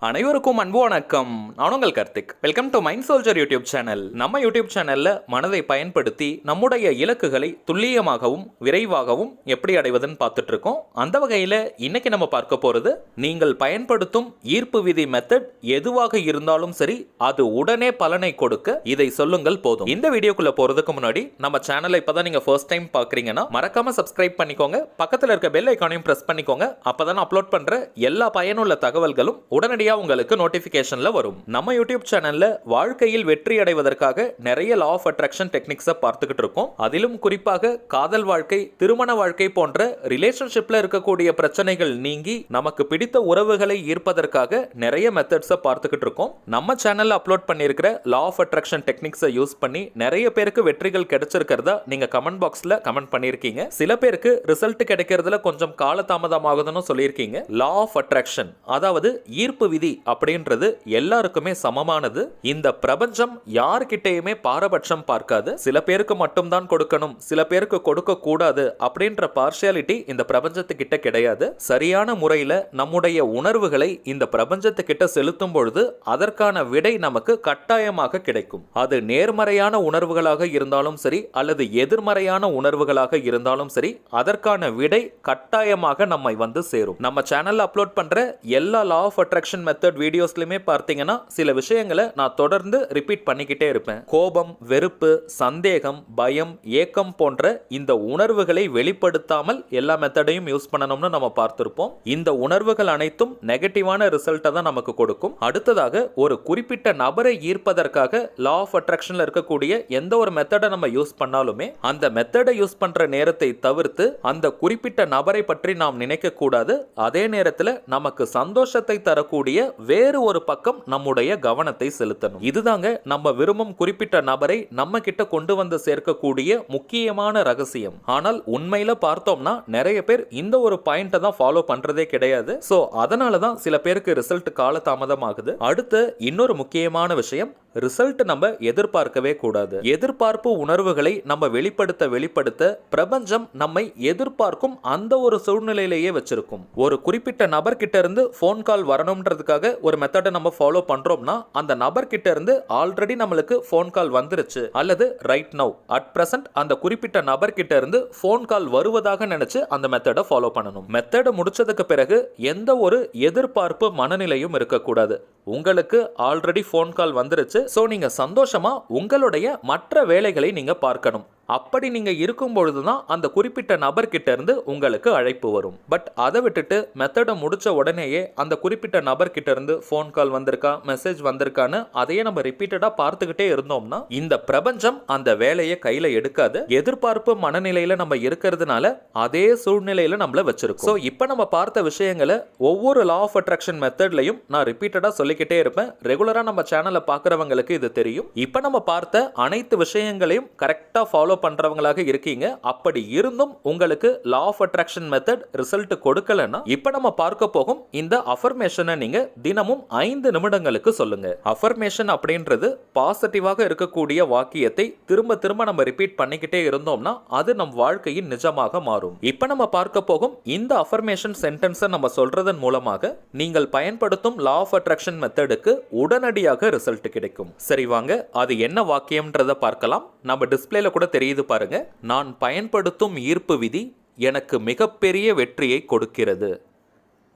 அனைவருக்கும் அன்பு வணக்கம். நான் உங்கள் Karthik. Welcome to mind soldier YouTube channel. நம்ம யூடியூப் சேனல்ல மனதை பயன்படுத்தி நம்முடைய இலக்குகளை துல்லியமாகவும் விரைவாகவும் எப்படி அடைவதுன்னு பார்த்துட்டு இருக்கோம். அந்த வகையில் இன்னைக்கு நம்ம பார்க்க போறது, நீங்கள் பயன்படுத்தும் ஈர்ப்பு விதி மெத்தட் எதுவாக இருந்தாலும் சரி, அது உடனே பலனை கொடுக்க இதை சொல்லுங்கள் போதும். இந்த வீடியோக்குள்ள போறதுக்கு முன்னாடி நம்ம சேனலை இப்பதான் நீங்க ஃபர்ஸ்ட் டைம் பாக்குறீங்கன்னா மறக்காம சப்ஸ்கிரைப் பண்ணிக்கோங்க. பக்கத்தில் இருக்க பெல் ஐகானையும் பிரஸ் பண்ணிக்கோங்க. அப்பதான் அப்லோட் பண்ற எல்லா பயனுள்ள தகவல்களும் உடனடியாக உங்களுக்கு நோட்டிபிகேஷன்ல வரும். நம்ம யூடியூப் சேனல்ல வாழ்க்கையில் வெற்றி அடைவதற்காக நிறைய லா ஆஃப் அட்ராக்ஷன் டெக்னிக்ஸை பார்த்துக்கிட்டு இருக்கோம். அதிலும் குறிப்பாக காதல் வாழ்க்கை, திருமண வாழ்க்கை போன்ற ரிலேஷன்ஷிப்ல இருக்கக்கூடிய பிரச்சனைகள் நீங்கி நமக்கு பிடித்த உறவுகளை ஈர்ப்பதற்காக நிறைய மெத்தட்ஸை பார்த்துக்கிட்டு இருக்கோம். நம்ம சேனல்ல அப்லோட் பண்ணியிருக்கிற லா ஆஃப் அட்ராக்ஷன் டெக்னிக்ஸை யூஸ் பண்ணி நிறைய பேருக்கு வெற்றிகள் கிடைச்சிருக்கிறதா நீங்க கமெண்ட் பாக்ஸ்ல கமெண்ட் பண்ணியிருக்கீங்க. சில பேருக்கு ரிசல்ட் கிடைக்கிறதுல கொஞ்சம் காலதாமதமாகுதுன்னு சொல்லியிருக்கீங்க. லா ஆஃப் அட்ராக்ஷன், அதாவது ஈர்ப்பு விதி அப்படின்றது எல்லாருக்குமே சமமானது. இந்த பிரபஞ்சம் யார்கிட்டயுமே பாரபட்சம் பார்க்காது. சில பேருக்கு மட்டும்தான் கொடுக்கணும், சில பேருக்கு கொடுக்க கூடாது அப்படின்ற பார்ஷியாலிட்டி இந்த பிரபஞ்சத்துக்கிட்ட கிடையாது. சரியான முறையில் நம்முடைய உணர்வுகளை இந்த பிரபஞ்சத்துக்கிட்ட செலுத்தும் பொழுது அதற்கான விடை நமக்கு கட்டாயமாக கிடைக்கும். அது நேர்மறையான உணர்வுகளாக இருந்தாலும் சரி, அல்லது எதிர்மறையான உணர்வுகளாக இருந்தாலும் சரி, அதற்கான விடை கட்டாயமாக நம்மை வந்து சேரும். நம்ம சேனல்ல அப்லோட் பண்ற எல்லா லா ஆஃப் அட்ராக்ஷன் மெத்தட் வீடியோஸ்லயுமே பார்த்தீங்கன்னா சில விஷயங்களை நான் தொடர்ந்து ரிப்பீட் பண்ணிக்கிட்டே இருப்பேன். கோபம், வெறுப்பு, சந்தேகம், பயம், ஏக்கம் போன்ற இந்த உணர்வுகளை வெளிப்படுத்தாமல் எல்லா மெத்தடையும் யூஸ் பண்ணணும்னு நம்ம பார்த்திருப்போம். இந்த உணர்வுகள் அனைத்தும் நெகட்டிவான ரிசல்ட்டை தான் நமக்கு கொடுக்கும். அடுத்ததாக, ஒரு குறிப்பிட்ட நபரை ஈர்ப்பதற்காக லா ஆஃப் அட்ராக்ஷன்ல இருக்கக்கூடிய எந்த ஒரு மெத்தடை நம்ம யூஸ் பண்ணாலுமே அந்த மெத்தடை யூஸ் பண்ற நேரத்தை தவிர்த்து அந்த குறிப்பிட்ட நபரை பற்றி நாம் நினைக்க கூடாது. அதே நேரத்தில் நமக்கு சந்தோஷத்தை தரக்கூடிய வேறு ஒரு பக்கம் நம்முடைய கவனத்தை செலுத்தணும். இதுதாங்க நம்ம விரும்பும் குறிப்பிட்ட நபரை நம்ம கிட்ட கொண்டு வந்து சேர்க்கக்கூடிய முக்கியமான ரகசியம். ஆனால் உண்மையில பார்த்தோம்னா நிறைய பேர் இந்த ஒரு பாயிண்ட தான் ஃபாலோ பண்றதே கிடையாது. சோ அதனால தான் சில பேருக்கு ரிசல்ட் காலதாமதம் ஆகுது. அடுத்து இன்னொரு முக்கியமான விஷயம், ரிசல்ட் நம்ம எதிர்பார்க்கவே கூடாது. எதிர்பார்ப்பு உணர்வுகளை நம்ம வெளிப்படுத்த பிரபஞ்சம் நம்மை எதிர்பார்க்கும் அந்த ஒரு சூழ்நிலையிலேயே வச்சிருக்கும். ஒரு குறிப்பிட்ட நபர் கிட்ட இருந்து போன் கால் வரணும்ன்றதுக்காக ஒரு மெத்தடை நம்ம ஃபாலோ பண்றோம்னா அந்த நபர் கிட்ட இருந்து ஆல்ரெடி நம்மளுக்கு போன் கால் வந்துருச்சு, அல்லது ரைட் நவ் அட் பிரசன்ட் அந்த குறிப்பிட்ட நபர் கிட்ட இருந்து போன் கால் வருவதாக நினைச்சு அந்த மெத்தடை ஃபாலோ பண்ணணும். மெத்தடை முடிச்சதுக்கு பிறகு எந்த ஒரு எதிர்பார்ப்பு மனநிலையும் இருக்கக்கூடாது. உங்களுக்கு ஆல்ரெடி போன் கால் வந்துருச்சு, சோ நீங்க சந்தோஷமா உங்களுடைய மற்ற வேலைகளை நீங்க பார்க்கணும். அப்படி நீங்க இருக்கும் பொழுதுதான் அந்த குறிப்பிட்ட நபர் கிட்ட இருந்து உங்களுக்கு அழைப்பு வரும். பட் அதை விட்டுட்டு மெத்தடை முடிச்ச உடனேயே அந்த குறிப்பிட்ட நபர் கிட்ட இருந்து போன் கால் வந்திருக்கா, மெசேஜ் வந்திருக்கான்னு அதையே நம்ம ரிப்பீட்டடா பார்த்துக்கிட்டே இருந்தோம்னா இந்த பிரபஞ்சம் அந்த வேலையை கையில எடுக்காது. எதிர்பார்ப்பு மனநிலையில நம்ம இருக்கிறதுனால அதே சூழ்நிலையில நம்மள வச்சிருக்கோம். சோ இப்போ நம்ம பார்த்த விஷயங்களை ஒவ்வொரு லா ஆஃப் அட்ராக்ஷன் மெத்தட்லையும் நான் ரிப்பீட்டடா சொல்லிக்கிட்டே இருப்பேன். ரெகுலரா நம்ம சேனலை பார்க்கறவங்களுக்கு இது தெரியும். இப்போ நம்ம பார்த்த அனைத்து விஷயங்களையும் கரெக்டா ஃபாலோ பண்றவங்களாக இருக்கீங்க. அப்படி இருந்தும் உங்களுக்கு law of attraction method result கொடுக்கலன்னா இப்ப நம்ம பார்க்க போகும் இந்த அஃபர்மேஷனை நீங்க தினமும் 5 நிமிடங்களுக்கு சொல்லுங்க. அஃபர்மேஷன் அப்படின்றது பாசிட்டிவாக இருக்கக்கூடிய வாக்கியத்தை திரும்ப திரும்ப நம்ம ரிப்பீட் பண்ணிக்கிட்டே இருந்தோம்னா அது நம் வாழ்க்கையின் நிஜமாக மாறும். இப்ப நம்ம பார்க்க போகும் இந்த அஃபர்மேஷன் சென்டென்ஸை நம்ம சொல்றதன் மூலமாக நீங்கள் பயன்படுத்தும் லா ஆஃப் அட்ராக்ஷன் மெத்தடுக்கு உடனடியாக ரிசல்ட் கிடைக்கும். சரி வாங்க, அது என்ன வாக்கியம்ன்றத பார்க்கலாம். நம்ம டிஸ்பிளேல கூட தெரியுது பாருங்க. நான் பயன்படுத்தும் ஈர்ப்பு விதி எனக்கு மிகப்பெரிய வெற்றியை கொடுக்கிறது.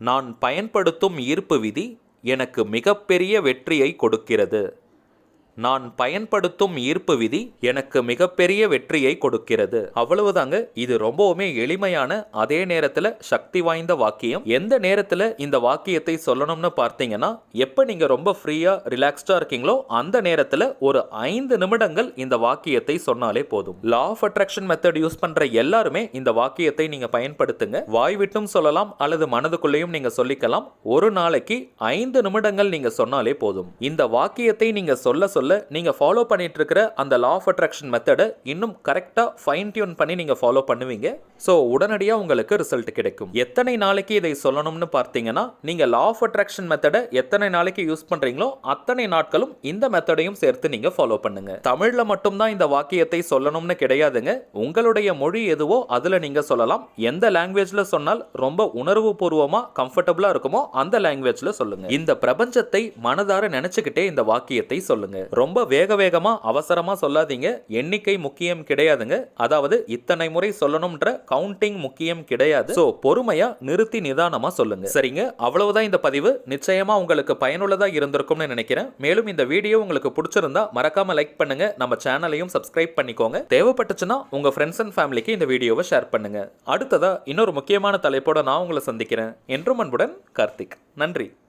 நான் பயன்படுத்தும் ஈர்ப்பு விதி எனக்கு மிகப்பெரிய வெற்றியை கொடுக்கிறது. நான் பயன்படுத்தும் ஈர்ப்பு விதி எனக்கு மிகப்பெரிய வெற்றியை கொடுக்கிறது. அவ்வளவுதாங்க. இது ரொம்பவுமே எளிமையான அதே நேரத்தில் சக்தி வாய்ந்த வாக்கியம். எந்த நேரத்தில் இந்த வாக்கியத்தை சொல்லணும்னு பார்த்தீங்கன்னா, எப்போ நீங்க ரொம்ப ஃப்ரீயா ரிலாக்ஸ்டா இருக்கீங்களோ அந்த நேரத்தில் ஒரு 5 நிமிடங்கள் இந்த வாக்கியத்தை சொன்னாலே போதும். Law of attraction method use பண்ற எல்லாருமே இந்த வாக்கியத்தை நீங்க பயன்படுத்துங்க. வாய் விட்டும் சொல்லலாம் அல்லது மனதுக்குள்ளேயும் நீங்க சொல்லிக்கலாம். ஒரு நாளைக்கு 5 நிமிடங்கள் நீங்க சொன்னாலே போதும். இந்த வாக்கியத்தை நீங்க சொல்ல சொல்ல நாட்களில் நீங்கள் ஃபாலோ பண்ணிட்டு இருக்கிற அந்த லா ஆஃப் அட்ராக்ஷன் மெத்தடை இன்னும் கரெக்டாக ஃபைன் டியூன் பண்ணி நீங்கள் ஃபாலோ பண்ணுவீங்க. ஸோ உடனடியாக உங்களுக்கு ரிசல்ட் கிடைக்கும். எத்தனை நாளைக்கு இதை சொல்லணும்னு பார்த்தீங்கன்னா, நீங்கள் லா ஆஃப் அட்ராக்ஷன் மெத்தடை எத்தனை நாளைக்கு யூஸ் பண்ணுறீங்களோ அத்தனை நாட்களும் இந்த மெத்தடையும் சேர்த்து நீங்கள் ஃபாலோ பண்ணுங்க. தமிழில் மட்டும்தான் இந்த வாக்கியத்தை சொல்லணும்னு கிடையாதுங்க. உங்களுடைய மொழி எதுவோ அதில் நீங்கள் சொல்லலாம். எந்த லாங்குவேஜில் சொன்னால் ரொம்ப உணர்வு பூர்வமாக கம்ஃபர்டபுளாக இருக்குமோ அந்த லாங்குவேஜில் சொல்லுங்க. இந்த பிரபஞ்சத்தை மனதார நினைச்சுக்கிட்டே இந்த வாக்கியத்தை சொல்லுங்க. ரொம்ப வேக வேகமா அவசரமா சொல்லாதீங்க. எண்ணிக்கை முக்கியம் கிடையாதுங்க. அதாவது இத்தனை முறை சொல்லணும்ன்ற கவுண்டிங் முக்கியம் கிடையாது. சோ பொறுமையா நிறுத்தி நிதானமா சொல்லுங்க. சரிங்க, அவ்வளவுதான் இந்த பதிவு. நிச்சயமா உங்களுக்கு பயனுள்ளதா இருந்திருக்கும்னு நினைக்கிறேன். மேலும் இந்த வீடியோ உங்களுக்கு பிடிச்சிருந்தா மறக்காம லைக் பண்ணுங்க. நம்ம சேனலையும் சப்ஸ்கிரைப் பண்ணிக்கோங்க. தேவைப்பட்டுச்சுன்னா உங்க ஃப்ரெண்ட்ஸ் அண்ட் ஃபேமிலிக்கு இந்த வீடியோவை ஷேர் பண்ணுங்க. அடுத்ததா இன்னொரு முக்கியமான தலைப்போட நான் உங்களை சந்திக்கிறேன். என்றும் அன்புடன் கார்த்திக். நன்றி.